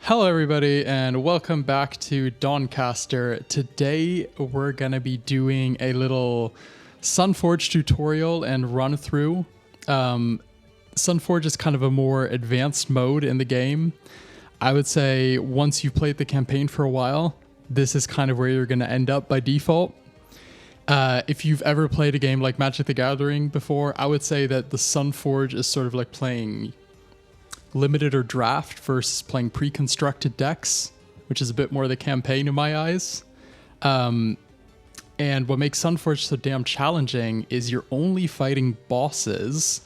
Hello everybody and welcome back to Dawncaster. Today we're going to be doing a little Sunforge tutorial and run through. Sunforge is kind of a more advanced mode in the game. I would say once you've played the campaign for a while, this is kind of where you're going to end up by default. If you've ever played a game like Magic the Gathering before, I would say that the Sunforge is sort of like playing limited or draft versus playing pre-constructed decks, which is a bit more the campaign in my eyes. And what makes Sunforge so damn challenging is you're only fighting bosses,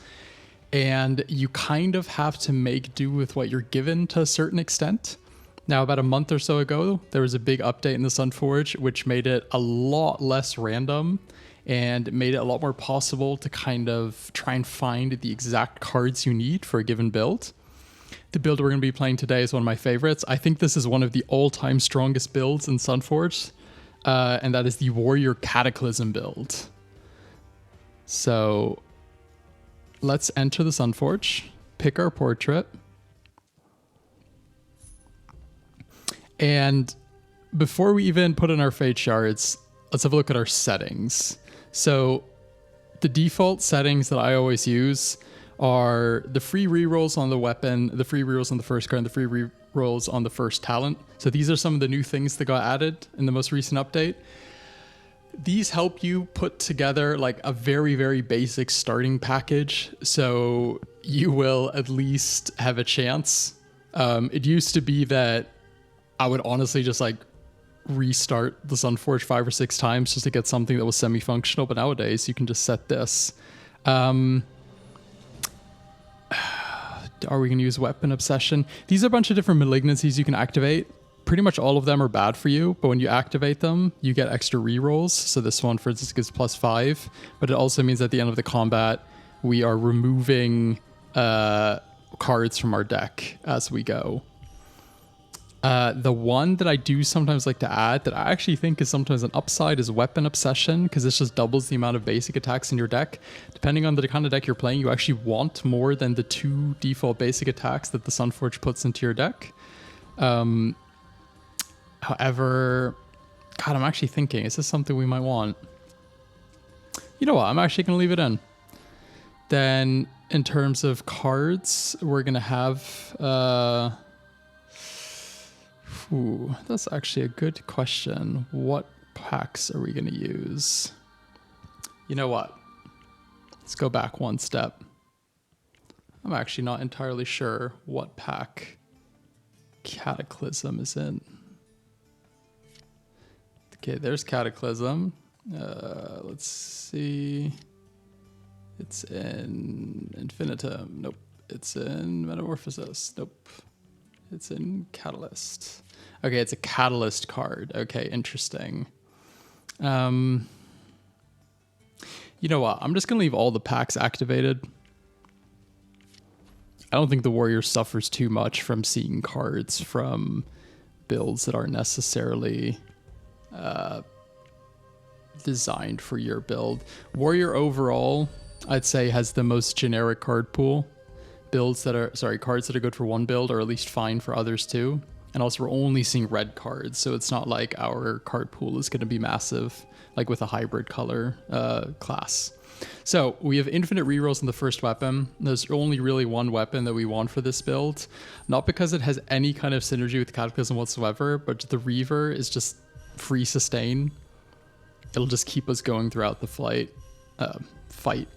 and you kind of have to make do with what you're given to a certain extent. Now, about a month or so ago, there was a big update in the Sunforge, which made it a lot less random and made it a lot more possible to kind of try and find the exact cards you need for a given build. The build we're going to be playing today is one of my favorites. I think this is one of the all-time strongest builds in Sunforge, and that is the Warrior Cataclysm build. So let's enter the Sunforge, pick our portrait, and before we even put in our Fateshards, let's have a look at our settings. So the default settings that I always use are the free rerolls on the weapon, the free rerolls on the first card, and the free rerolls on the first talent. So these are some of the new things that got added in the most recent update. These help you put together like a very, very basic starting package, so you will at least have a chance. It used to be that I would honestly just like restart the Sunforge 5 or 6 times just to get something that was semi-functional, but nowadays you can just set this. Are we going to use Weapon Obsession? These are a bunch of different malignancies you can activate. Pretty much all of them are bad for you, but when you activate them, you get extra rerolls. So this one, for instance, gives +5, but it also means at the end of the combat, we are removing cards from our deck as we go. The one that I do sometimes like to add that I actually think is sometimes an upside is Weapon Obsession, because this just doubles the amount of basic attacks in your deck. Depending on the kind of deck you're playing, you actually want more than the 2 default basic attacks that the Sunforge puts into your deck. However, God, I'm actually thinking, is this something we might want? You know what? I'm actually going to leave it in. Then in terms of cards, we're going to have... Ooh, that's actually a good question. What packs are we going to use? You know what? Let's go back one step. I'm actually not entirely sure what pack Cataclysm is in. Okay, there's Cataclysm. Let's see. It's in Infinitum. Nope. It's in Metamorphosis. Nope. It's in Catalyst. Okay, it's a Catalyst card. Okay, interesting. You know what? I'm just going to leave all the packs activated. I don't think the Warrior suffers too much from seeing cards from builds that aren't necessarily designed for your build. Warrior overall, I'd say, has the most generic card pool. Cards that are good for one build are at least fine for others too. And also we're only seeing red cards, so it's not like our card pool is going to be massive, like with a hybrid color class. So we have infinite rerolls in the first weapon. There's only really one weapon that we want for this build, not because it has any kind of synergy with Cataclysm whatsoever, but the Reaver is just free sustain. It'll just keep us going throughout the fight.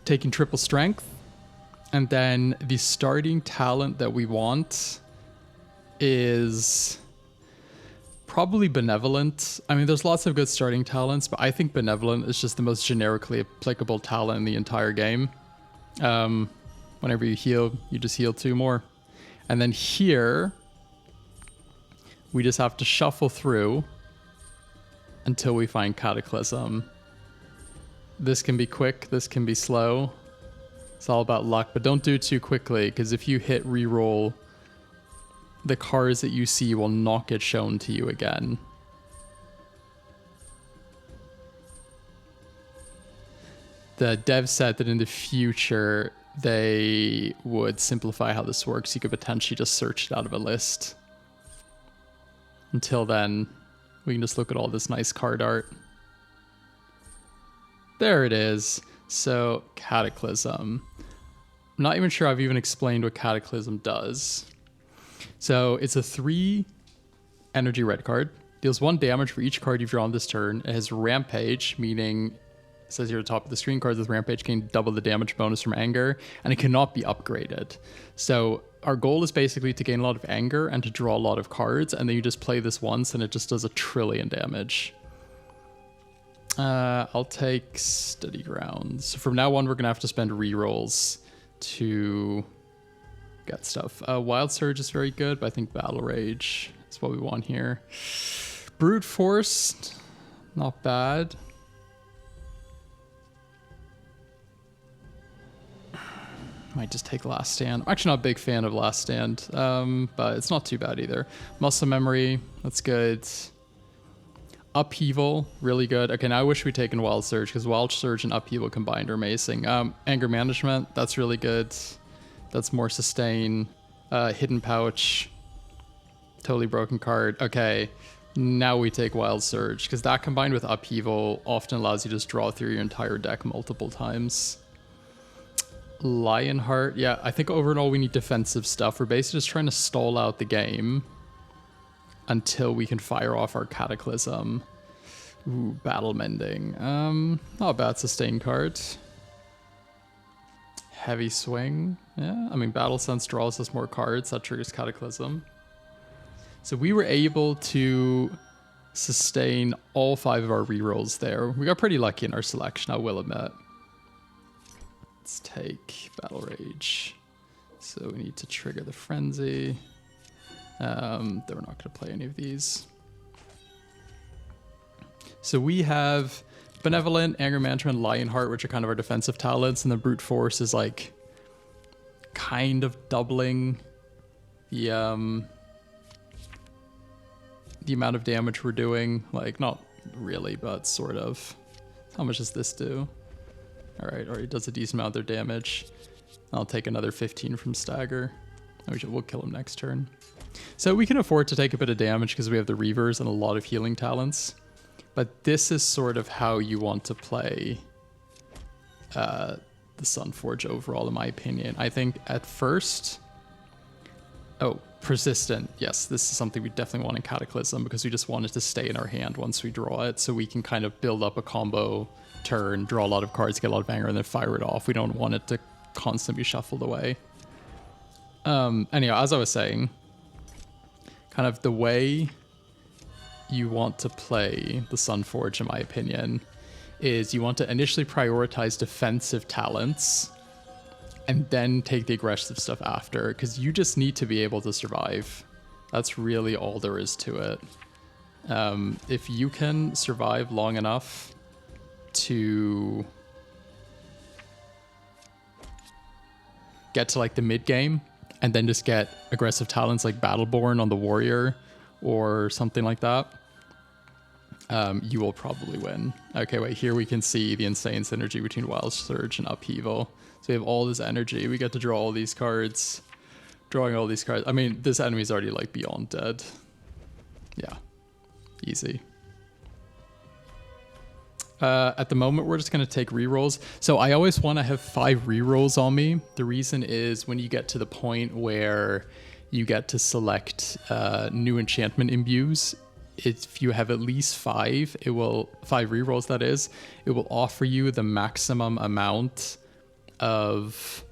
Taking triple strength. And then the starting talent that we want is probably Benevolent. I mean, there's lots of good starting talents, but I think Benevolent is just the most generically applicable talent in the entire game. Whenever you heal, you just heal 2 more. And then here, we just have to shuffle through until we find Cataclysm. This can be quick, this can be slow. It's all about luck, but don't do it too quickly, because if you hit reroll, the cards that you see will not get shown to you again. The dev said that in the future, they would simplify how this works. You could potentially just search it out of a list. Until then, we can just look at all this nice card art. There it is. So, Cataclysm. I'm not even sure I've even explained what Cataclysm does. So, it's a 3 energy red card. Deals 1 damage for each card you've drawn this turn. It has Rampage, meaning it says here at the top of the screen, cards with Rampage gain double the damage bonus from anger, and it cannot be upgraded. So our goal is basically to gain a lot of anger and to draw a lot of cards, and then you just play this once and it just does 1 trillion damage. I'll take Steady Ground. So from now on, we're going to have to spend rerolls to get stuff. Wild Surge is very good, but I think Battle Rage is what we want here. Brute Force, not bad. Might just take Last Stand. I'm actually not a big fan of Last Stand, but it's not too bad either. Muscle Memory, that's good. Upheaval, really good. Okay, now I wish we'd taken Wild Surge, because Wild Surge and Upheaval combined are amazing. Anger Management, that's really good. That's more sustain. Hidden Pouch, totally broken card. Okay, now we take Wild Surge, because that combined with Upheaval often allows you to just draw through your entire deck multiple times. Lionheart, yeah, I think overall we need defensive stuff. We're basically just trying to stall out the game until we can fire off our Cataclysm. Ooh, Battle Mending. Not a bad sustain card. Heavy Swing. Yeah, I mean, Battle Sense draws us more cards. That triggers Cataclysm. So we were able to sustain all 5 of our rerolls there. We got pretty lucky in our selection, I will admit. Let's take Battle Rage. So we need to trigger the Frenzy. Then we're not going to play any of these. So we have Benevolent, Anger Management, Lionheart, which are kind of our defensive talents, and the Brute Force is like kind of doubling the amount of damage we're doing. Like, not really, but sort of. How much does this do? Alright, already does a decent amount of their damage. I'll take another 15 from Stagger. We'll kill him next turn. So we can afford to take a bit of damage because we have the Reavers and a lot of healing talents. But this is sort of how you want to play the Sunforge overall, in my opinion. I think at first... Oh, Persistent. Yes, this is something we definitely want in Cataclysm because we just want it to stay in our hand once we draw it, so we can kind of build up a combo turn, draw a lot of cards, get a lot of anger, and then fire it off. We don't want it to constantly be shuffled away. Anyhow, as I was saying, kind of the way you want to play the Sunforge, in my opinion, is you want to initially prioritize defensive talents and then take the aggressive stuff after, because you just need to be able to survive. That's really all there is to it. If you can survive long enough to get to like the mid game and then just get aggressive talents like Battleborn on the Warrior or something like that, you will probably win. Okay, wait, here we can see the insane synergy between Wild Surge and Upheaval. So we have all this energy. We get to draw all these cards. Drawing all these cards. I mean, this enemy's already like beyond dead. Yeah, easy. At the moment, we're just going to take rerolls. So I always want to have 5 rerolls on me. The reason is when you get to the point where you get to select new enchantment imbues, if you have at least 5, it will 5 rerolls, that is, it will offer you the maximum amount of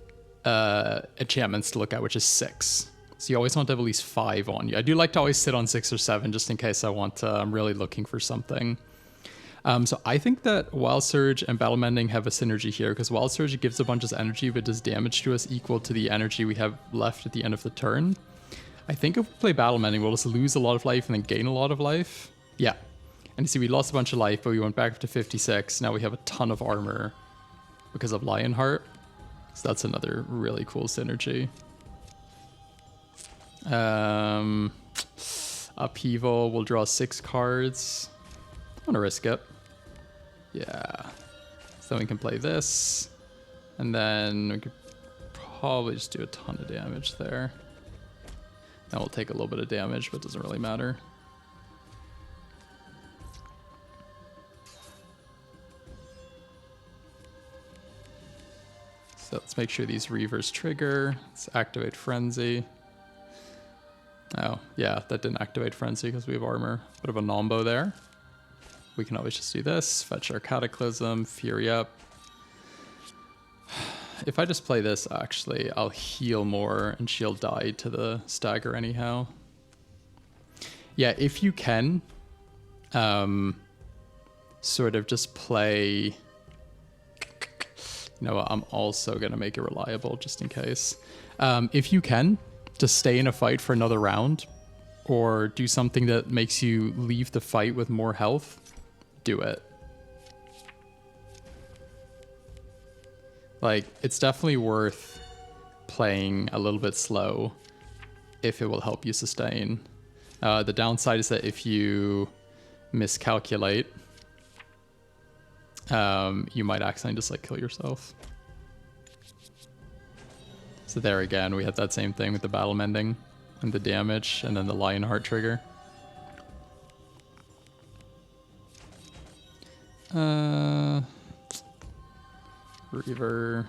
enchantments to look at, which is 6. So you always want to have at least 5 on you. I do like to always sit on 6 or 7 just in case I'm really looking for something. So I think that Wild Surge and Battle Mending have a synergy here, because Wild Surge gives a bunch of energy but does damage to us equal to the energy we have left at the end of the turn. I think if we play Battle Mending, we'll just lose a lot of life and then gain a lot of life. Yeah. And you see, we lost a bunch of life, but we went back up to 56. Now we have a ton of armor because of Lionheart. So that's another really cool synergy. Upheaval, we'll draw 6 cards. I'm gonna risk it. Yeah. So we can play this. And then we could probably just do a ton of damage there. That will take a little bit of damage, but it doesn't really matter. So let's make sure these Reavers trigger. Let's activate Frenzy. Oh, yeah, that didn't activate Frenzy because we have armor. Bit of a nombo there. We can always just do this. Fetch our Cataclysm, Fury up. If I just play this, actually, I'll heal more and she'll die to the stagger anyhow. Yeah, if you can, sort of just play... You know what, I'm also going to make it reliable just in case. If you can, just stay in a fight for another round or do something that makes you leave the fight with more health, do it. Like, it's definitely worth playing a little bit slow if it will help you sustain. The downside is that if you miscalculate, you might accidentally just like kill yourself. So there again, we have that same thing with the battle mending and the damage and then the Lionheart trigger. Reaver.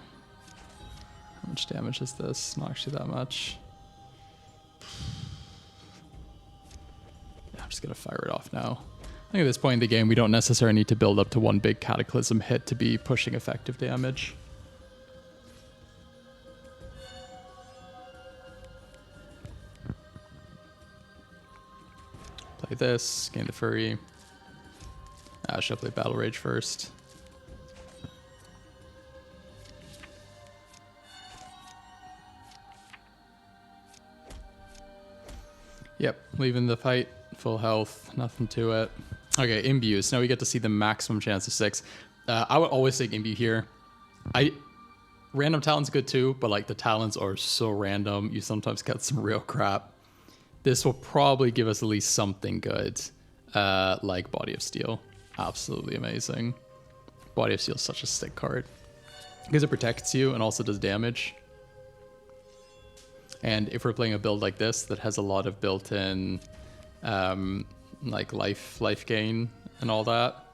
How much damage is this? Not actually that much. Yeah, I'm just gonna fire it off now. I think at this point in the game, we don't necessarily need to build up to one big Cataclysm hit to be pushing effective damage. Play this, gain the Fury. I should play Battle Rage first. Yep, leaving the fight, full health, nothing to it. Okay, Imbue. So now we get to see the maximum chance of 6. I would always take Imbue here. Random talent's good too, but like the talents are so random. You sometimes get some real crap. This will probably give us at least something good, like Body of Steel. Absolutely amazing. Body of Steel is such a sick card because it protects you and also does damage. And if we're playing a build like this that has a lot of built-in like life gain and all that,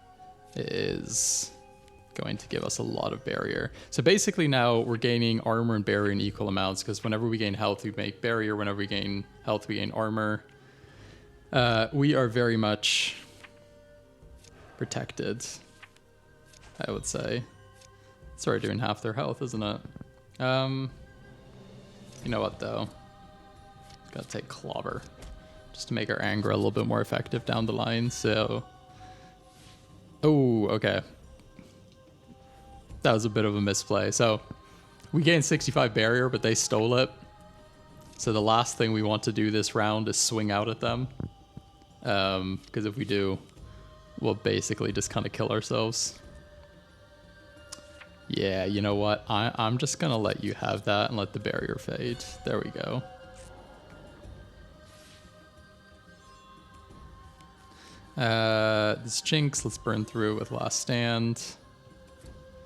it is going to give us a lot of barrier. So basically now we're gaining armor and barrier in equal amounts because whenever we gain health, we make barrier. Whenever we gain health, we gain armor. We are very much protected, I would say. It's already doing half their health, isn't it? You know what, though? Gotta take Clobber. Just to make our anger a little bit more effective down the line, so... Oh, okay. That was a bit of a misplay. So, we gained 65 barrier, but they stole it. So the last thing we want to do this round is swing out at them. Because if we do, we'll basically just kind of kill ourselves. Yeah, you know what? I'm just gonna let you have that and let the barrier fade. There we go. This Jinx, let's burn through with Last Stand.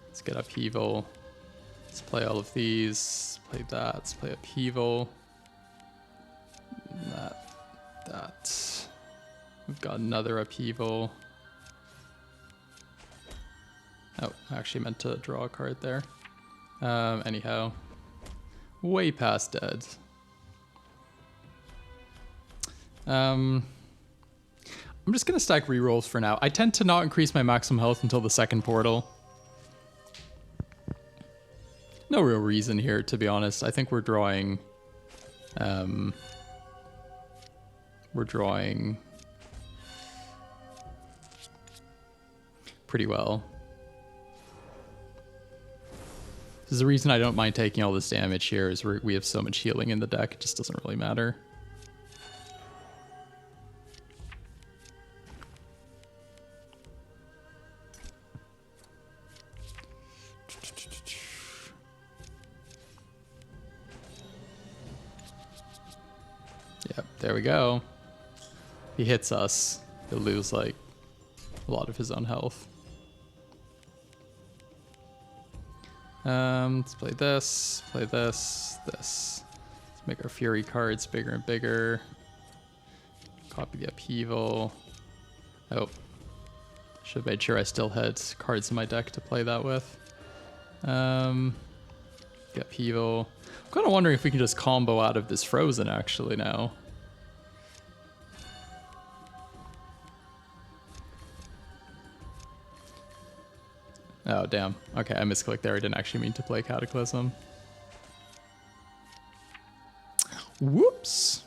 Let's get Upheaval. Let's play all of these. Play that. Let's play Upheaval. That. We've got another Upheaval. Oh, I actually meant to draw a card there. Anyhow. Way past dead. I'm just going to stack rerolls for now. I tend to not increase my maximum health until the second portal. No real reason here, to be honest. I think we're drawing... pretty well. This is the reason I don't mind taking all this damage here, is we have so much healing in the deck, it just doesn't really matter. Yep, there we go. He hits us, he'll lose like a lot of his own health. Let's play this, this. Let's make our Fury cards bigger and bigger. Copy the Upheaval. Oh. Should have made sure I still had cards in my deck to play that with. The Upheaval. I'm kind of wondering if we can just combo out of this Frozen actually now. Oh, damn. Okay, I misclicked there. I didn't actually mean to play Cataclysm. Whoops.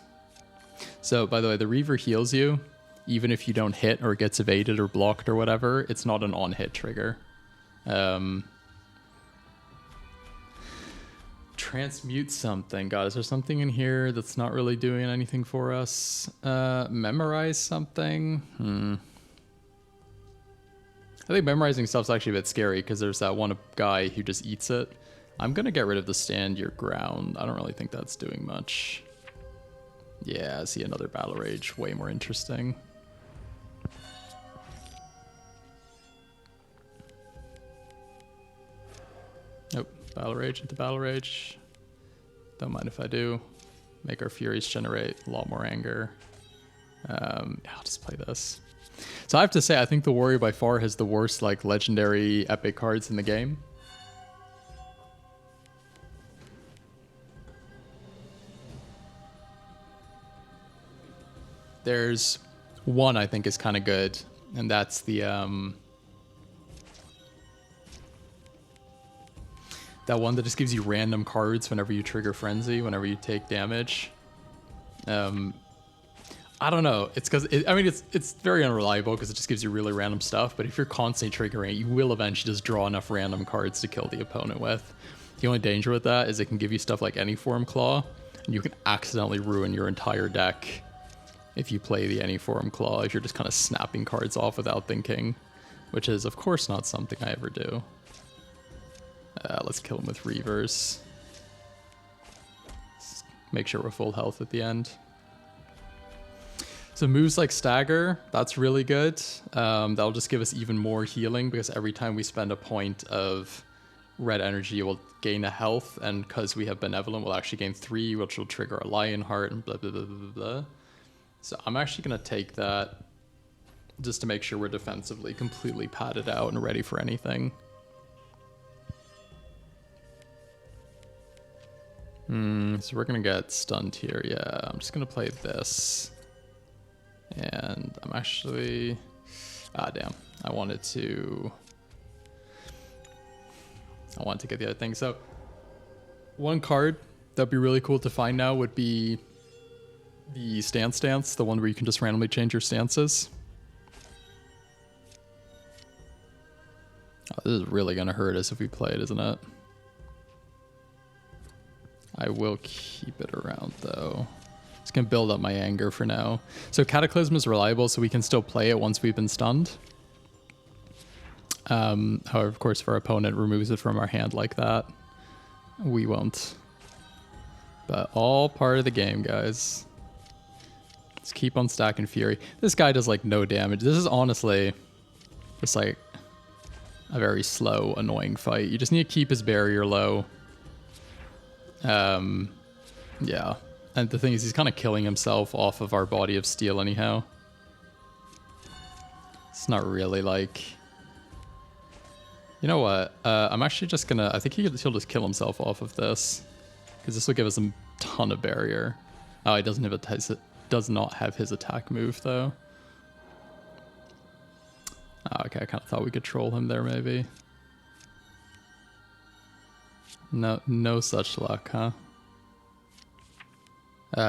So, by the way, the Reaver heals you. Even if you don't hit or gets evaded or blocked or whatever, it's not an on-hit trigger. Transmute something. God, is there something in here that's not really doing anything for us? Memorize something? I think memorizing stuff's actually a bit scary because there's that one guy who just eats it. I'm going to get rid of the stand your ground. I don't really think that's doing much. Yeah, I see another Battle Rage. Way more interesting. Nope. Battle Rage into Battle Rage. Don't mind if I do. Make our Furies generate a lot more anger. Yeah, I'll just play this. So I have to say, I think the Warrior by far has the worst, like, legendary epic cards in the game. There's one I think is kind of good, and that's the, that one that just gives you random cards whenever you trigger Frenzy, whenever you take damage. I don't know. It's because I mean it's very unreliable because it just gives you really random stuff. But if you're constantly triggering it, you will eventually just draw enough random cards to kill the opponent with. The only danger with that is it can give you stuff like Any Form Claw, and you can accidentally ruin your entire deck if you play the Any Form Claw. If you're just kind of snapping cards off without thinking, which is of course not something I ever do. Let's kill him with Reavers. Let's make sure we're full health at the end. So moves like Stagger, that's really good. That'll just give us even more healing because every time we spend a point of red energy, we'll gain a health, and because we have Benevolent, we'll actually gain 3, which will trigger a Lionheart and blah, blah, blah, blah, blah. So I'm actually going to take that just to make sure we're defensively completely padded out and ready for anything. So we're going to get stunned here. Yeah, I'm just going to play this. And I'm actually... damn. I wanted to get the other thing. So one card that'd be really cool to find now would be the Stance, the one where you can just randomly change your stances. Oh, this is really going to hurt us if we play it, isn't it? I will keep it around, though. Just going to build up my anger for now. So Cataclysm is reliable, so we can still play it once we've been stunned. However, of course, if our opponent removes it from our hand like that, we won't. But all part of the game, guys. Let's keep on stacking Fury. This guy does, like, no damage. This is honestly just, like, a very slow, annoying fight. You just need to keep his barrier low. Yeah. And the thing is, he's kind of killing himself off of our Body of Steel anyhow. It's not really like... You know what? I'm actually just gonna... I think he'll just kill himself off of this. Because this will give us a ton of barrier. Oh, he doesn't have does not have his attack move, though. Oh, okay, I kind of thought we could troll him there, maybe. No such luck, huh?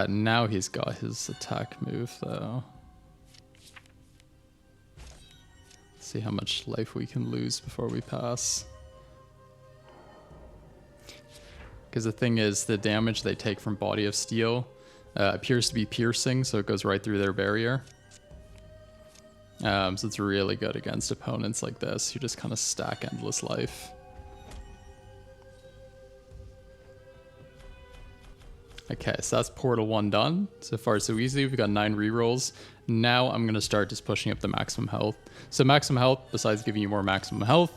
Now he's got his attack move, though. Let's see how much life we can lose before we pass. Because the thing is, the damage they take from Body of Steel appears to be piercing, so it goes right through their barrier. So it's really good against opponents like this who just kind of stack endless life. Okay, so that's Portal 1 done. So far, so easy. We've got 9 rerolls. Now I'm going to start just pushing up the maximum health. So maximum health, besides giving you more maximum health,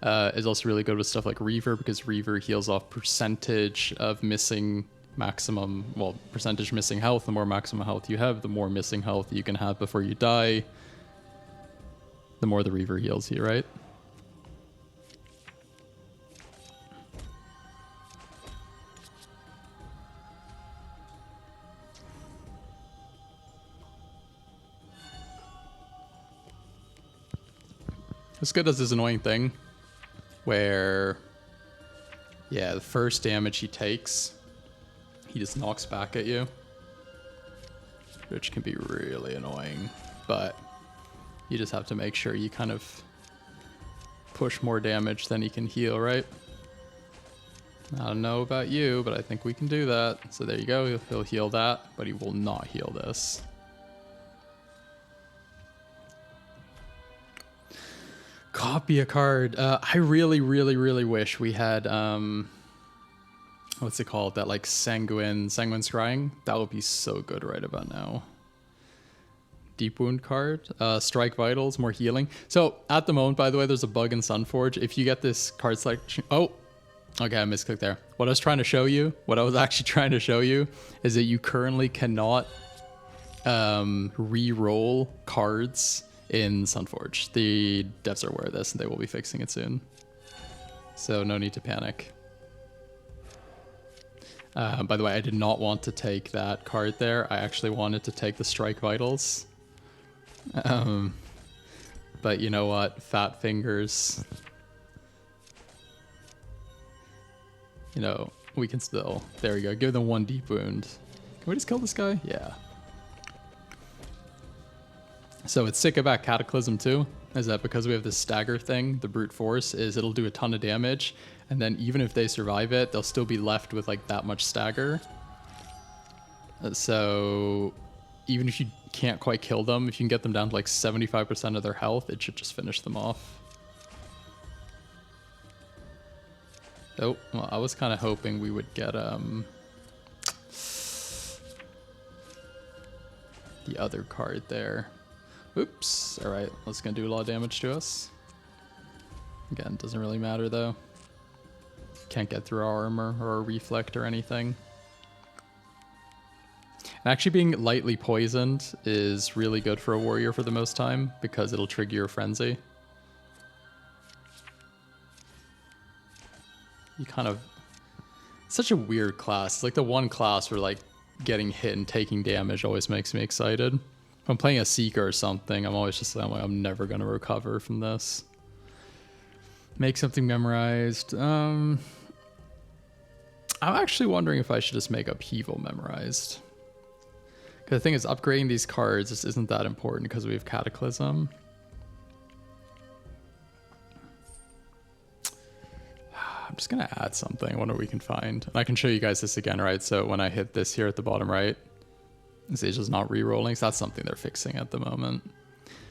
is also really good with stuff like Reaver, because Reaver heals off percentage of missing maximum, well, percentage missing health. The more maximum health you have, the more missing health you can have before you die, the more the Reaver heals you, right? This guy does this annoying thing where, yeah, the first damage he takes, he just knocks back at you, which can be really annoying, but you just have to make sure you kind of push more damage than he can heal, right? I don't know about you, but I think we can do that. So there you go, he'll heal that, but he will not heal this. Copy a card. I really wish we had, what's it called? That like Sanguine Scrying. That would be so good right about now. Deep Wound card. Strike Vitals, more healing. So at the moment, by the way, there's a bug in Sunforge. If you get this card selection, oh, okay, I misclicked there. What I was actually trying to show you is that you currently cannot re-roll cards in Sunforge. The devs are aware of this and they will be fixing it soon. So no need to panic. By the way, I did not want to take that card there. I actually wanted to take the Strike Vitals. But you know what? Fat fingers. You know, we can still... There we go. Give them 1 deep wound. Can we just kill this guy? Yeah. So what's sick about Cataclysm too is that because we have this stagger thing, the brute force is it'll do a ton of damage, and then even if they survive it, they'll still be left with like that much stagger. So even if you can't quite kill them, if you can get them down to like 75% of their health, it should just finish them off. Oh, well, I was kind of hoping we would get the other card there. Oops. All right, that's gonna do a lot of damage to us. Again, doesn't really matter though. Can't get through our armor or our reflect or anything. And actually being lightly poisoned is really good for a warrior for the most time because it'll trigger your frenzy. You kind of... Such a weird class. It's like the one class where like getting hit and taking damage always makes me excited. If I'm playing a Seeker or something, I'm always just like, I'm never going to recover from this. Make something memorized. I'm actually wondering if I should just make Upheaval memorized. Because the thing is, upgrading these cards just isn't that important because we have Cataclysm. I'm just going to add something. I wonder what we can find. And I can show you guys this again, right? So when I hit this here at the bottom right, it's just not re-rolling. So that's something they're fixing at the moment.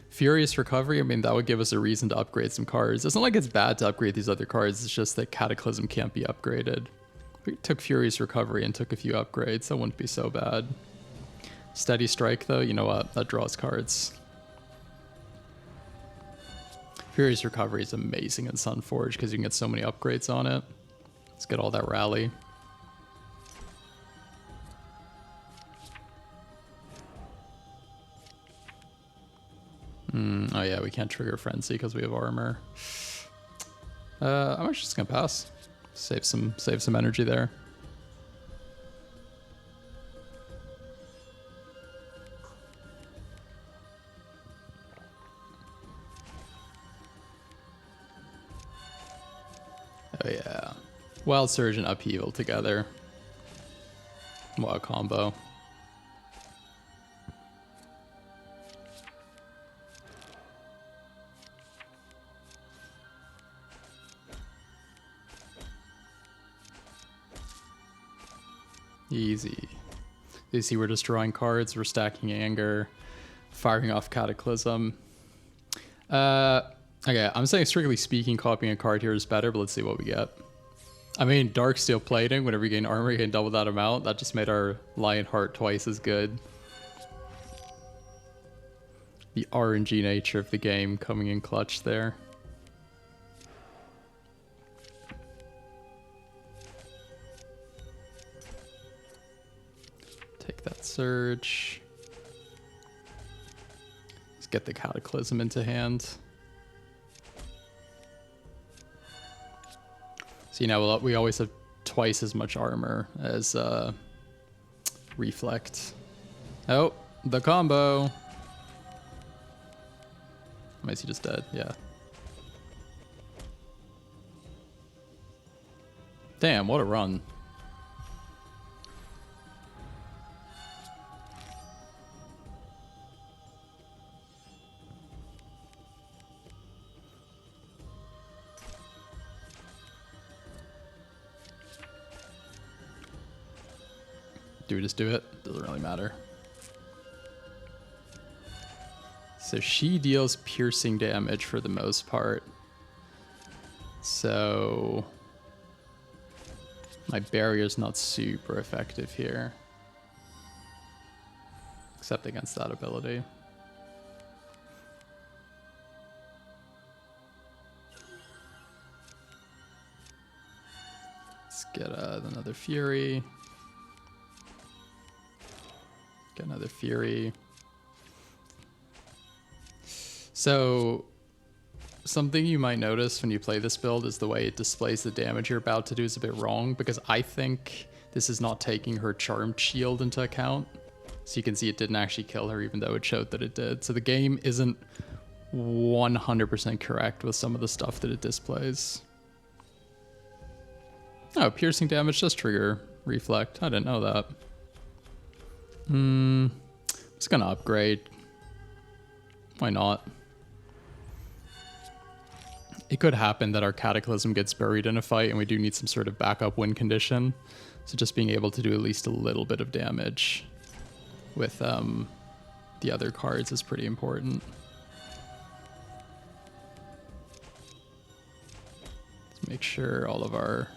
Furious Recovery, I mean, that would give us a reason to upgrade some cards. It's not like it's bad to upgrade these other cards. It's just that Cataclysm can't be upgraded. If we took Furious Recovery and took a few upgrades, that wouldn't be so bad. Steady Strike, though, you know what? That draws cards. Furious Recovery is amazing in Sunforge because you can get so many upgrades on it. Let's get all that rally. Oh yeah, we can't trigger Frenzy because we have armor. I'm actually just gonna pass. Save some energy there. Oh yeah. Wild Surge and Upheaval together. What a combo. Easy. You see, we're just drawing cards, we're stacking Anger, firing off Cataclysm. Okay, I'm saying strictly speaking, copying a card here is better, but let's see what we get. I mean, Darksteel Plating, whenever you gain armor, you gain double that amount. That just made our Lionheart twice as good. The RNG nature of the game coming in clutch there. Surge. Let's get the Cataclysm into hand. So, you know, we always have twice as much armor as Reflect. Oh, the combo. Is he just dead? Yeah. Damn, what a run. Do we just do it? Doesn't really matter. So she deals piercing damage for the most part. So my barrier's not super effective here. Except against that ability. Let's get another Fury. Get another Fury. So something you might notice when you play this build is the way it displays the damage you're about to do is a bit wrong, because I think this is not taking her Charmed Shield into account. So you can see it didn't actually kill her, even though it showed that it did. So the game isn't 100% correct with some of the stuff that it displays. Oh, piercing damage does trigger Reflect. I didn't know that. I'm just gonna upgrade. Why not? It could happen that our Cataclysm gets buried in a fight and we do need some sort of backup win condition. So just being able to do at least a little bit of damage with the other cards is pretty important. Let's make sure all of our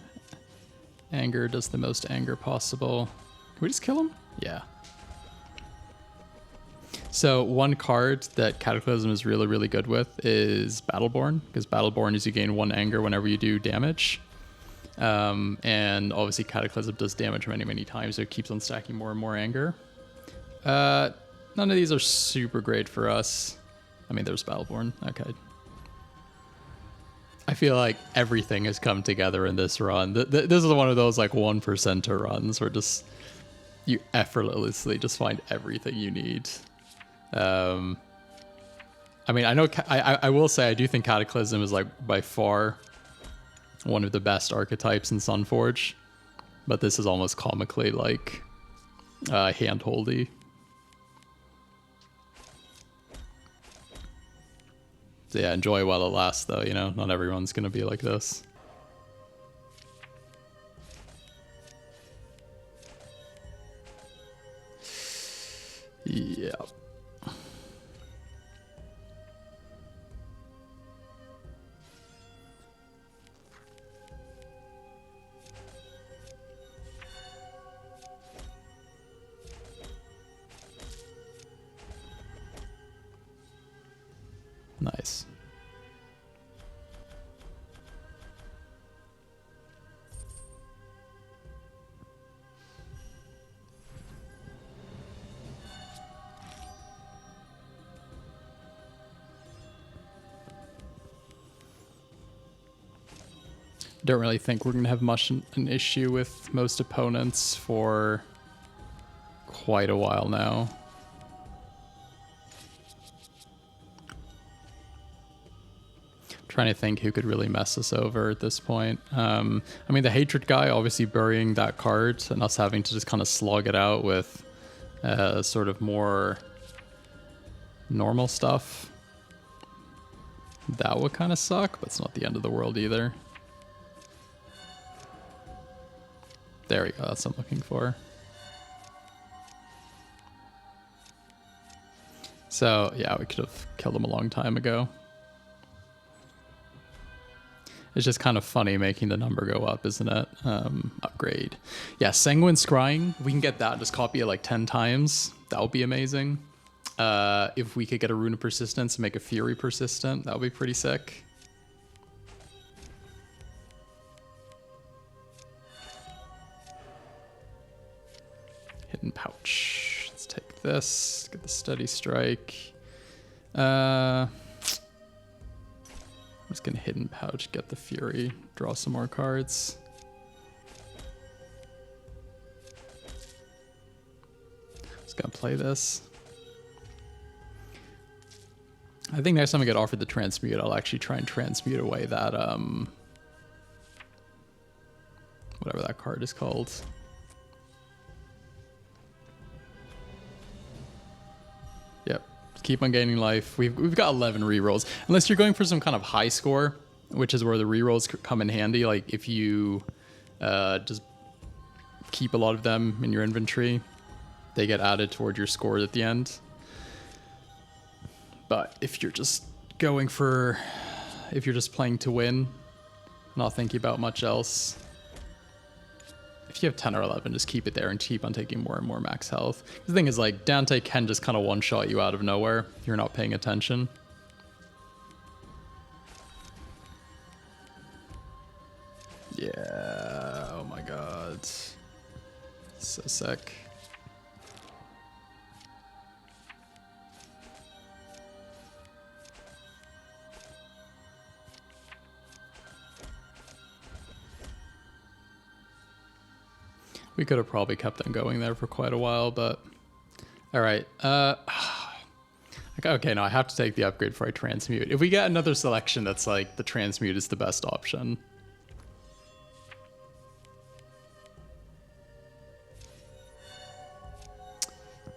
anger does the most anger possible. Can we just kill him? Yeah. So one card that Cataclysm is really, really good with is Battleborn, because Battleborn is you gain 1 anger whenever you do damage. And obviously Cataclysm does damage many, many times, so it keeps on stacking more and more anger. None of these are super great for us. I mean, there's Battleborn. Okay. I feel like everything has come together in this run. This is one of those like 1%er runs where just you effortlessly just find everything you need. I mean, I know I will say I do think Cataclysm is like by far one of the best archetypes in Sunforge, but this is almost comically like handholdy. So yeah, enjoy while it lasts, though. You know, not everyone's gonna be like this. Yeah. Nice. Don't really think we're going to have much an issue with most opponents for quite a while now. Trying to think who could really mess us over at this point. I mean, the Hatred guy obviously burying that card and us having to just kind of slog it out with sort of more normal stuff. That would kind of suck, but it's not the end of the world either. There we go, that's what I'm looking for. So, yeah, we could have killed him a long time ago. It's just kind of funny making the number go up, isn't it? Upgrade. Yeah, Sanguine Scrying. We can get that, just copy it like 10 times. That would be amazing. If we could get a Rune of Persistence and make a Fury persistent, that would be pretty sick. Hidden Pouch. Let's this, get the steady strike. I'm just gonna hidden pouch, get the fury, draw some more cards. Just gonna play this. I think next time I get offered the transmute, I'll actually try and transmute away that whatever that card is called. Yep. Keep on gaining life. We've got 11 rerolls. Unless you're going for some kind of high score, which is where the rerolls come in handy. Like if you just keep a lot of them in your inventory, they get added toward your score at the end. But if you're just going for, if you're just playing to win, not thinking about much else, if you have 10 or 11, just keep it there and keep on taking more and more max health. The thing is, like, Dante can just kind of one-shot you out of nowhere if you're not paying attention. Yeah, oh my god. So sick. We could have probably kept them going there for quite a while, but all right. Okay, no, I have to take the upgrade before I transmute. If we get another selection that's like the transmute is the best option.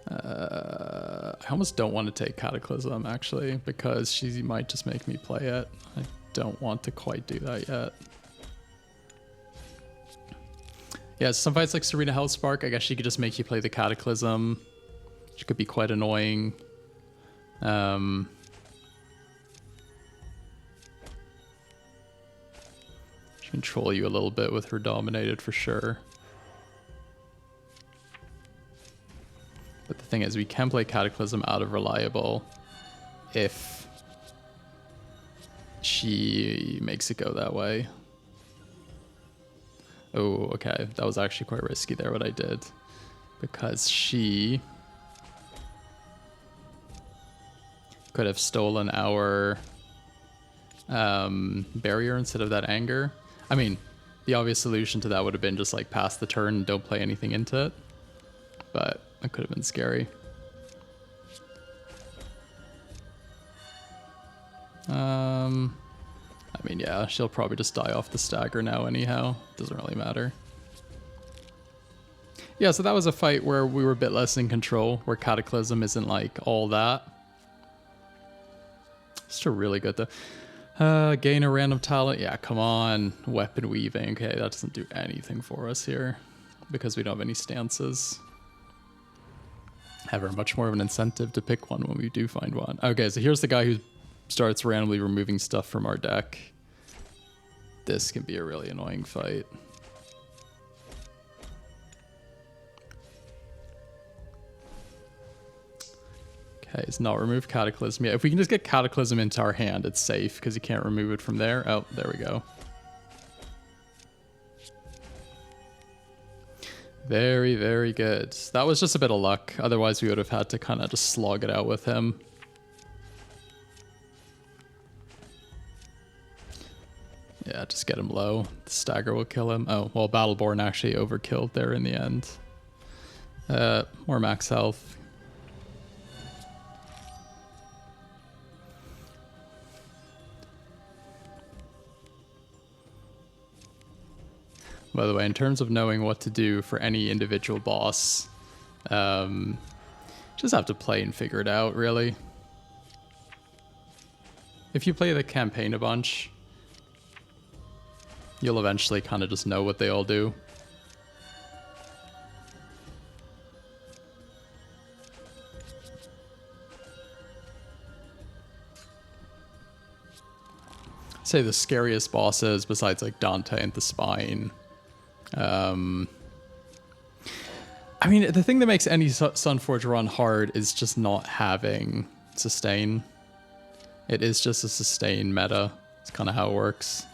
I almost don't want to take Cataclysm actually, because she might just make me play it. I don't want to quite do that yet. Yeah, some fights like Serena Hellspark, I guess she could just make you play the Cataclysm. She could be quite annoying. She can troll you a little bit with her Dominated for sure. But the thing is, we can play Cataclysm out of Reliable if she makes it go that way. Oh, okay. That was actually quite risky there, what I did. Because she could have stolen our barrier instead of that anger. I mean, the obvious solution to that would have been just like pass the turn and don't play anything into it. But that could have been scary. I mean, yeah, she'll probably just die off the stagger now anyhow. Doesn't really matter. Yeah, so that was a fight where we were a bit less in control, where Cataclysm isn't like all that. Still really good though. Gain a random talent. Yeah, come on. Weapon weaving. Okay, that doesn't do anything for us here because we don't have any stances. However, much more of an incentive to pick one when we do find one. Okay, so here's the guy who starts randomly removing stuff from our deck. This can be a really annoying fight. Okay, it's not remove Cataclysm yet. If we can just get Cataclysm into our hand, it's safe because you can't remove it from there. Oh, there we go. Very, very good. That was just a bit of luck. Otherwise, we would have had to kind of just slog it out with him. Yeah, just get him low. The stagger will kill him. Oh, well, Battleborn actually overkilled there in the end. More max health. By the way, in terms of knowing what to do for any individual boss, just have to play and figure it out, really. If you play the campaign a bunch, you'll eventually kind of just know what they all do. Say the scariest bosses, besides like Dante and the Spine. I mean, the thing that makes any Sunforge run hard is just not having sustain. It is just a sustain meta. It's kind of how it works.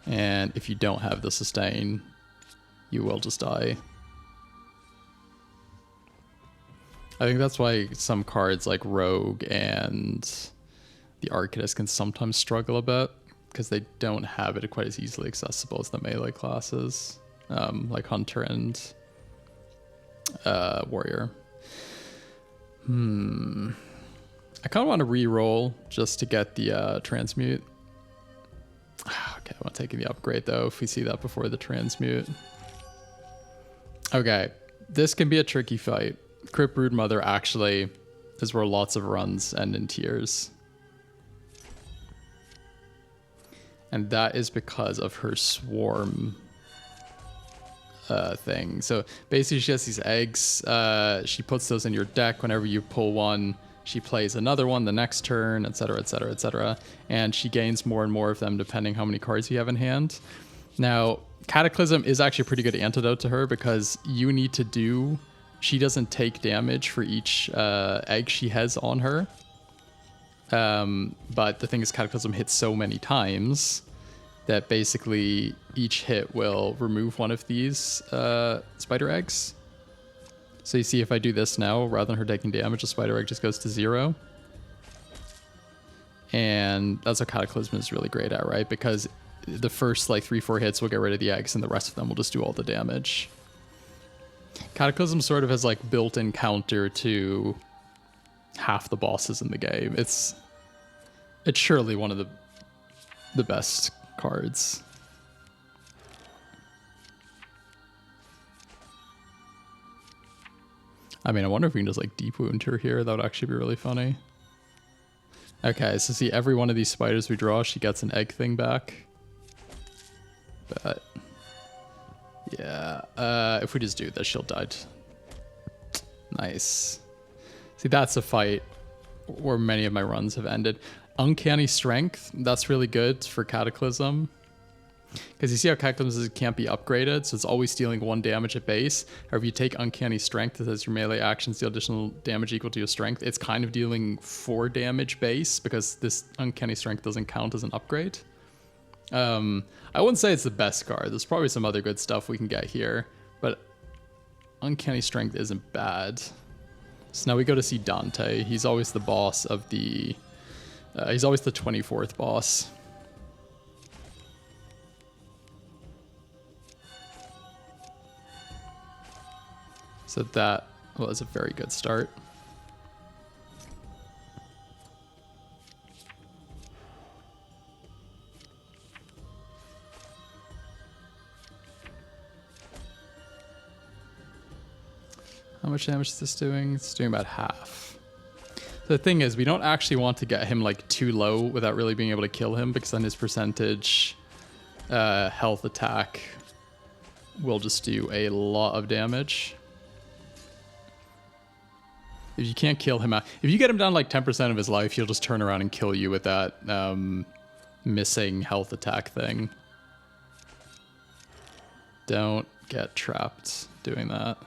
And if you don't have the sustain, you will just die. I think that's why some cards like Rogue and the Arcanist can sometimes struggle a bit, because they don't have it quite as easily accessible as the melee classes, like Hunter and Warrior. I kind of want to re-roll just to get the transmute. Okay, I'm not taking the upgrade though, if we see that before the transmute. Okay, this can be a tricky fight. Crypt Broodmother actually is where lots of runs end in tears. And that is because of her swarm thing. So basically she has these eggs. She puts those in your deck. Whenever you pull one, she plays another one the next turn, etc., etc., etc. And she gains more and more of them depending how many cards you have in hand. Now, Cataclysm is actually a pretty good antidote to her because you need to do... She doesn't take damage for each egg she has on her. But the thing is, Cataclysm hits so many times that basically each hit will remove one of these spider eggs. So you see if I do this now, rather than her taking damage, the spider egg just goes to 0. And that's what Cataclysm is really great at, right? Because the first like 3-4 hits will get rid of the eggs and the rest of them will just do all the damage. Cataclysm sort of has like built-in counter to half the bosses in the game. It's surely one of the best cards. I mean, I wonder if we can just like deep wound her here. That would actually be really funny. Okay, so see, every one of these spiders we draw, she gets an egg thing back. But yeah, if we just do this, she'll die. Nice. See, that's a fight where many of my runs have ended. Uncanny Strength, that's really good for Cataclysm. Because you see how Cataclysm can't be upgraded, so it's always dealing 1 damage at base. Or if you take Uncanny Strength, that says your melee actions deal additional damage equal to your strength, it's kind of dealing 4 damage base, because this Uncanny Strength doesn't count as an upgrade. I wouldn't say it's the best card. There's probably some other good stuff we can get here, but Uncanny Strength isn't bad. So now we go to see Dante. He's always the boss of the... he's always the 24th boss. So that was a very good start. How much damage is this doing? It's doing about half. The thing is, we don't actually want to get him like too low without really being able to kill him, because then his percentage health attack will just do a lot of damage. If you can't kill him, if you get him down like 10% of his life, he'll just turn around and kill you with that missing health attack thing. Don't get trapped doing that.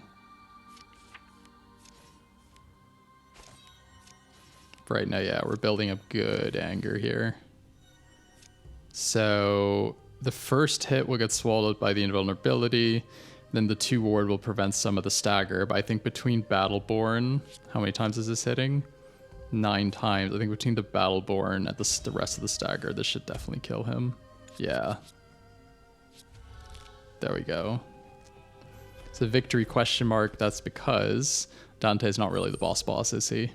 Right now, yeah, we're building up good anger here. So the first hit will get swallowed by the invulnerability. Then the 2 ward will prevent some of the stagger. But I think between Battleborn, how many times is this hitting? 9 times. I think between the Battleborn and the rest of the stagger, this should definitely kill him. Yeah. There we go. So victory question mark. That's because Dante's not really the boss, is he?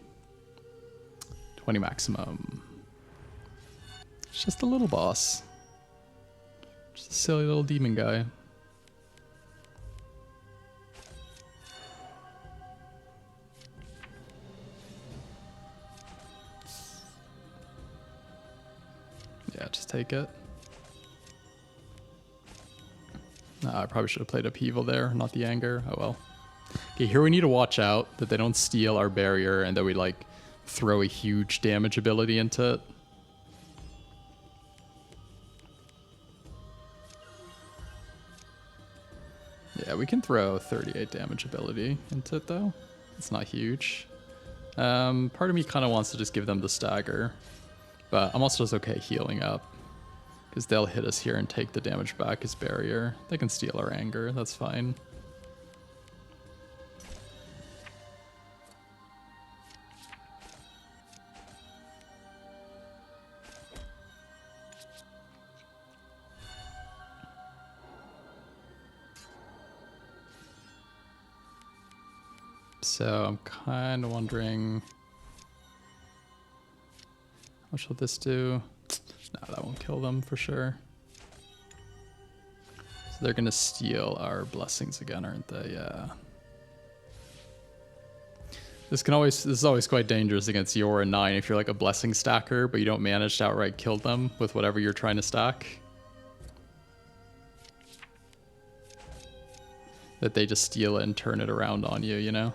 20 maximum. It's just a little boss. Just a silly little demon guy. Yeah, just take it. I probably should have played Upheaval there, not the anger. Oh well. Okay, here we need to watch out that they don't steal our barrier and that we like throw a huge damage ability into it. Yeah, we can throw 38 damage ability into it though. It's not huge. Part of me kind of wants to just give them the stagger, but I'm also just okay healing up because they'll hit us here and take the damage back as barrier. They can steal our anger, that's fine. So I'm kind of wondering, what shall this do? No, that won't kill them for sure. So they're gonna steal our blessings again, aren't they? Yeah. This is always quite dangerous against your 9 if you're like a blessing stacker, but you don't manage to outright kill them with whatever you're trying to stack. That they just steal it and turn it around on you, you know?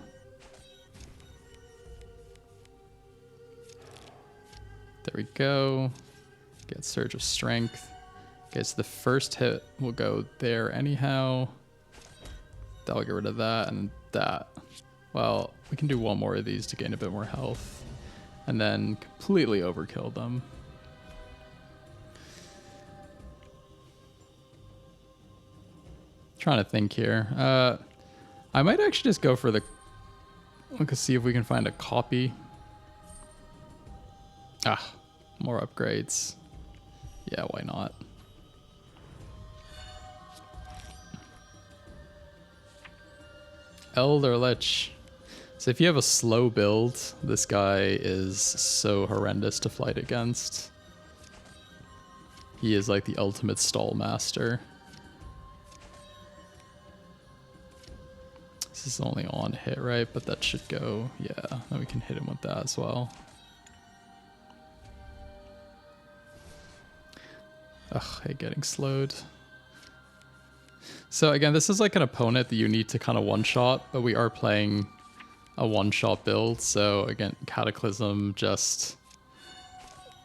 There we go. Get Surge of Strength. Okay, so the first hit will go there anyhow. That'll get rid of that and that. Well, we can do one more of these to gain a bit more health. And then completely overkill them. Trying to think here. I might actually just go for the... Let's see if we can find a copy. Ah, more upgrades. Yeah, why not? Elder Lich. So if you have a slow build, this guy is so horrendous to fight against. He is like the ultimate stall master. This is only on hit, right? But that should go, yeah. Then we can hit him with that as well. Ugh, I hate getting slowed. So again, this is like an opponent that you need to kind of one-shot, but we are playing a one-shot build. So again, Cataclysm just,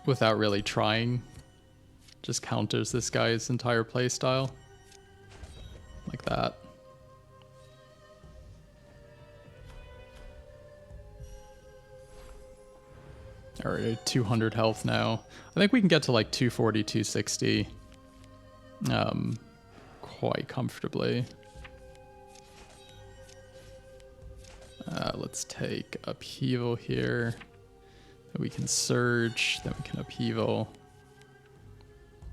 without really trying, just counters this guy's entire playstyle. Like that. Alright, 200 health now. I think we can get to like 240, 260 quite comfortably. Let's take upheaval here. Then we can surge, then we can upheaval.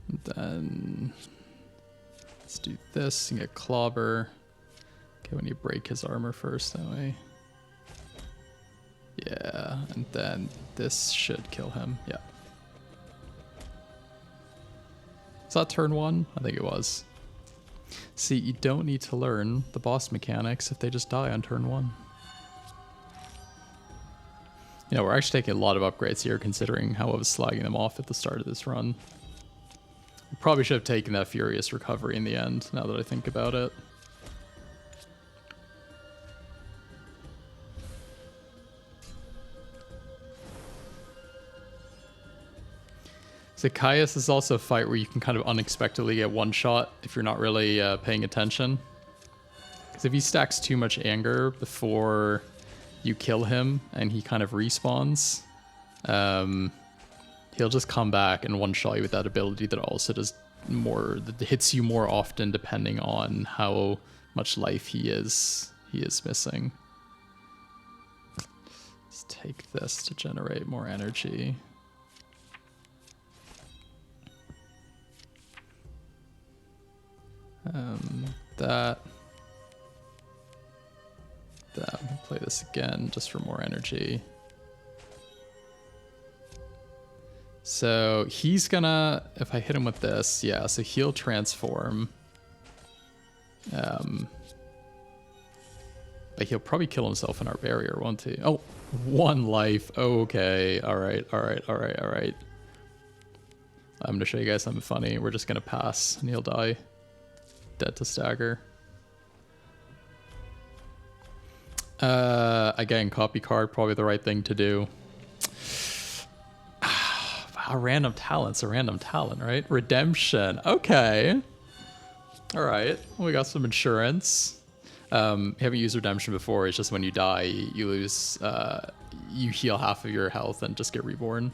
And then let's do this and get clobber. Okay, we need to break his armor first, that way. Yeah, and then this should kill him. Yeah. Is that turn 1? I think it was. See, you don't need to learn the boss mechanics if they just die on turn 1. You know, we're actually taking a lot of upgrades here considering how I was slagging them off at the start of this run. We probably should have taken that Furious Recovery in the end, now that I think about it. Zacchaeus is also a fight where you can kind of unexpectedly get one shot if you're not really paying attention. Because if he stacks too much anger before you kill him and he kind of respawns, he'll just come back and one shot you with that ability that also does more, that hits you more often depending on how much life he is missing. Let's take this to generate more energy. That. We'll play this again just for more energy. So he's gonna, if I hit him with this, yeah, so he'll transform. But he'll probably kill himself in our barrier, won't he? Oh, 1 life. Okay, alright. I'm gonna show you guys something funny. We're just gonna pass and he'll die. Dead to stagger. Again, copy card, probably the right thing to do. A random talent's a random talent, right? Redemption. Okay. All right. We got some insurance. Haven't used redemption before. It's just when you die, you lose, you heal half of your health and just get reborn.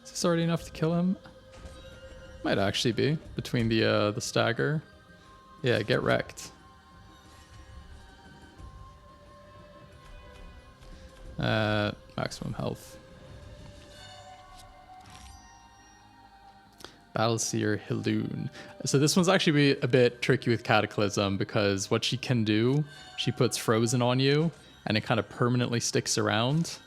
Is this already enough to kill him? Might actually be between the stagger. Yeah, get wrecked. Maximum health. Battleseer Hiloon. So this one's actually a bit tricky with Cataclysm because what she can do, she puts Frozen on you and it kind of permanently sticks around.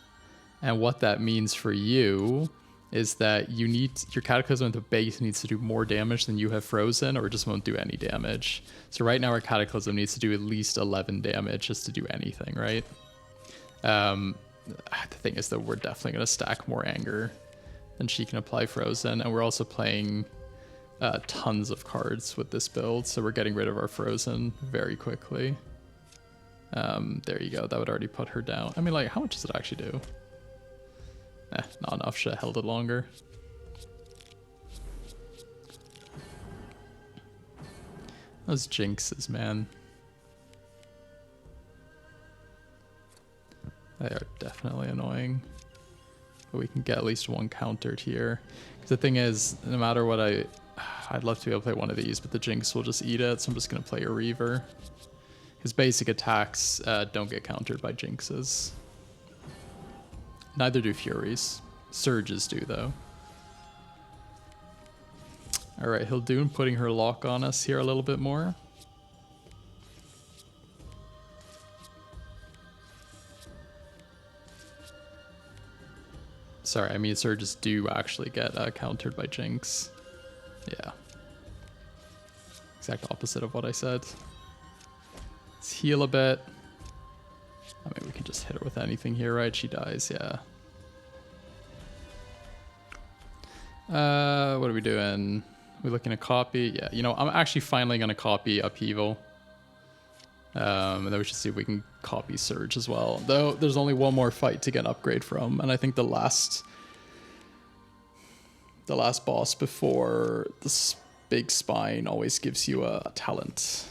And what that means for you is that you need your Cataclysm at the base needs to do more damage than you have Frozen, or it just won't do any damage. So right now our Cataclysm needs to do at least 11 damage just to do anything, right? The thing is that we're definitely going to stack more anger than she can apply Frozen, and we're also playing tons of cards with this build, so we're getting rid of our Frozen very quickly. There you go, that would already put her down. I mean, like, how much does it actually do? Not enough, should have held it longer. Those jinxes, man. They are definitely annoying. But we can get at least one countered here. Because the thing is, no matter what I'd love to be able to play one of these, but the jinx will just eat it, so I'm just going to play a Reaver. His basic attacks don't get countered by jinxes. Neither do Furies. Surges do, though. Alright, Hildoon putting her lock on us here a little bit more. Sorry, I mean surges do actually get countered by jinx. Yeah. Exact opposite of what I said. Let's heal a bit. I mean, we can just hit her with anything here, right? She dies, yeah. What are we doing? We looking to copy? Yeah, you know, I'm actually finally going to copy Upheaval. And then we should see if we can copy Surge as well. Though there's only one more fight to get an upgrade from, and I think the last boss before this big spine always gives you a talent.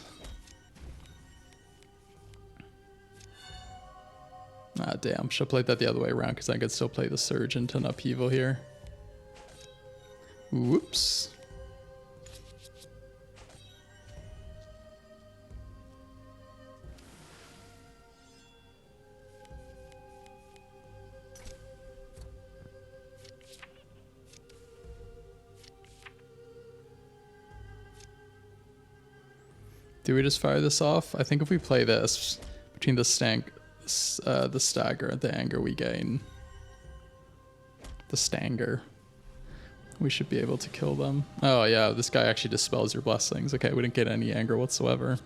Ah, damn. Should have played that the other way around because I could still play the Surge into an Upheaval here. Whoops. Do we just fire this off? I think if we play this between the stagger and the anger we gain, the stanger, we should be able to kill them. Oh yeah, this guy actually dispels your blessings. Okay, we didn't get any anger whatsoever.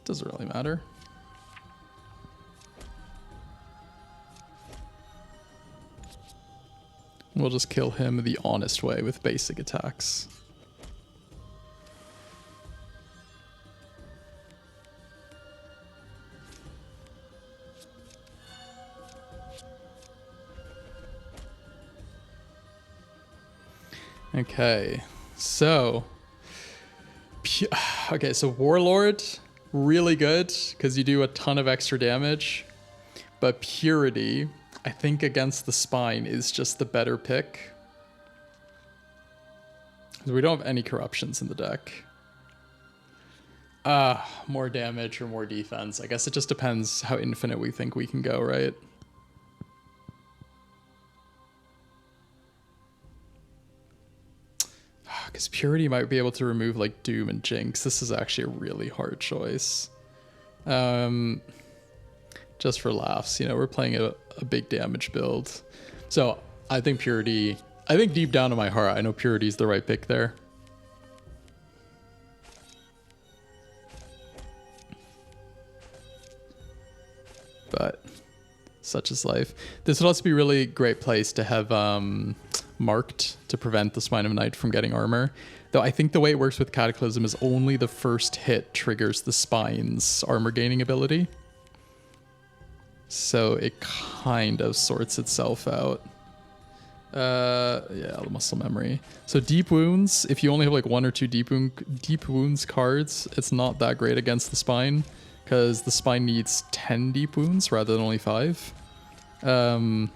Doesn't really matter. We'll just kill him the honest way with basic attacks. Okay, so Warlord, really good because you do a ton of extra damage, but Purity, I think against the Spine is just the better pick. Because we don't have any corruptions in the deck. More damage or more defense. I guess it just depends how infinite we think we can go, right? Because Purity might be able to remove like Doom and Jinx. This is actually a really hard choice. Just for laughs, you know, we're playing a big damage build. So I think Purity, I think deep down in my heart, I know Purity is the right pick there. But such is life. This would also be a really great place to have marked to prevent the Spine of Night from getting armor. Though I think the way it works with Cataclysm is only the first hit triggers the Spine's armor gaining ability. So it kind of sorts itself out. Yeah, the muscle memory. So deep wounds, if you only have like one or two deep wounds cards, it's not that great against the Spine because the Spine needs 10 deep wounds rather than only 5. And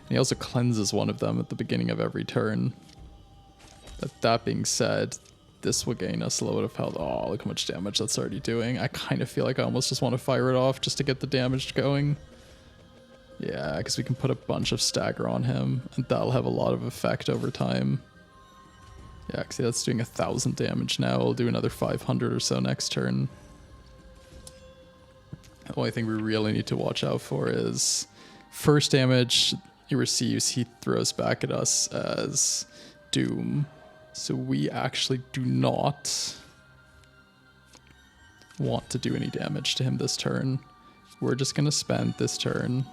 he also cleanses one of them at the beginning of every turn. But that being said, this will gain us a little bit of health. Oh, look how much damage that's already doing. I kind of feel like I almost just want to fire it off just to get the damage going. Yeah, because we can put a bunch of stagger on him, and that'll have a lot of effect over time. Yeah, see, that's doing 1,000 damage now. We'll do another 500 or so next turn. The only thing we really need to watch out for is first damage he receives, he throws back at us as Doom. So we actually do not want to do any damage to him this turn. We're just going to spend this turn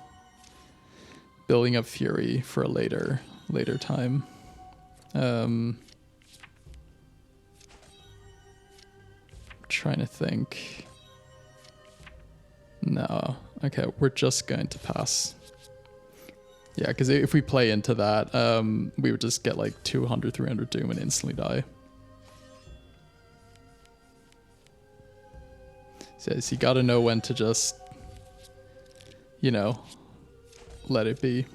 building up Fury for a later time. Trying to think. No. Okay, we're just going to pass. Yeah, because if we play into that, we would just get like 200, 300 Doom and instantly die. So you gotta know when to just, you know, let it be.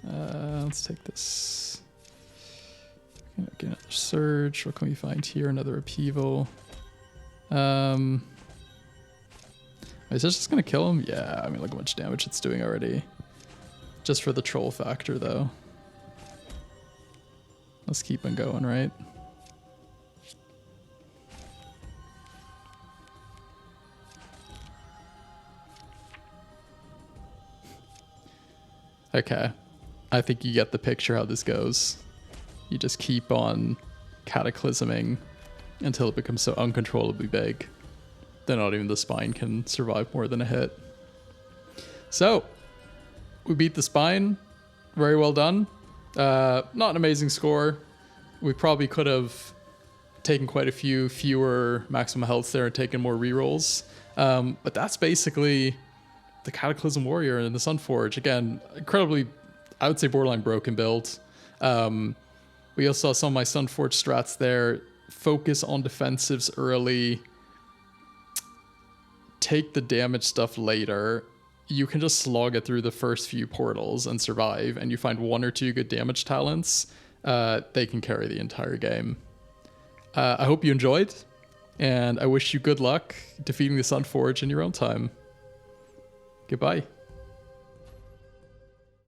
Let's take this. Get another Surge. What can we find here? Another Upheaval. Is this just gonna kill him? Yeah, I mean, look how much damage it's doing already. Just for the troll factor, though. Let's keep on going, right? Okay. I think you get the picture how this goes. You just keep on cataclysming until it becomes so uncontrollably big that not even the spine can survive more than a hit. So, we beat the spine. Very well done. Not an amazing score. We probably could have taken quite a few fewer maximum health there and taken more rerolls. But that's basically the Cataclysm Warrior and the Sunforge. Again, incredibly, I would say borderline broken build. We also saw some of my Sunforge strats there. Focus on defensives early. Take the damage stuff later. You can just slog it through the first few portals and survive, and you find one or two good damage talents. They can carry the entire game. I hope you enjoyed, and I wish you good luck defeating the Sunforge in your own time. Goodbye.